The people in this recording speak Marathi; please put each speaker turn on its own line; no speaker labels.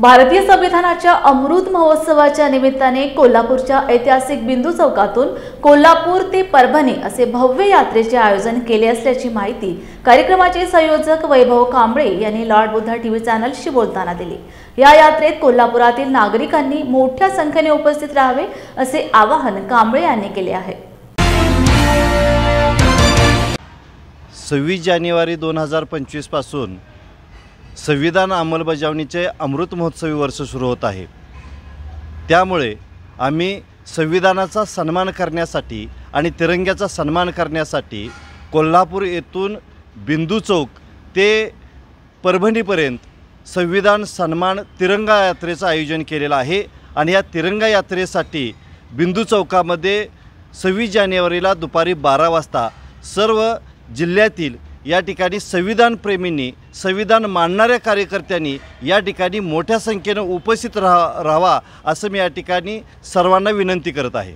भारतीय संविधानाच्या अमृत महोत्सवाच्या निमित्ताने कोल्हापूरच्या ऐतिहासिक बिंदू चौकातून कोल्हापूर ते परभणी असे भव्य यात्रेचे आयोजन केले असल्याची माहिती कार्यक्रमाचे संयोजक वैभव कांबळे यांनी लॉर्ड बुद्धा टीव्ही चॅनलशी बोलताना दिली। या यात्रेत कोल्हापुरातील नागरिकांनी मोठ्या संख्येने उपस्थित राहावे असे आवाहन कांबळे यांनी केले आहे।
26 जानेवारी 2025 पासून संविधान अंमलबजावणीचे अमृत महोत्सवी वर्ष सुरू होत आहे। त्यामुळे आम्ही संविधानाचा सन्मान करण्यासाठी आणि तिरंग्याचा सन्मान करण्यासाठी कोल्हापूर येथून बिंदू चौक ते परभणीपर्यंत संविधान सन्मान तिरंगा यात्रेचं आयोजन केलेलं आहे। आणि या तिरंगा यात्रेसाठी बिंदू चौकामध्ये 26 जानेवारीला दुपारी 12 वाजता सर्व जिल्ह्यातील या ठिकाणी संविधान प्रेमींनी, संविधान मानणाऱ्या कार्यकर्त्यांनी या ठिकाणी मोठ्या संख्येने उपस्थित राहावा असं मी या ठिकाणी सर्वांना विनंती करत आहे।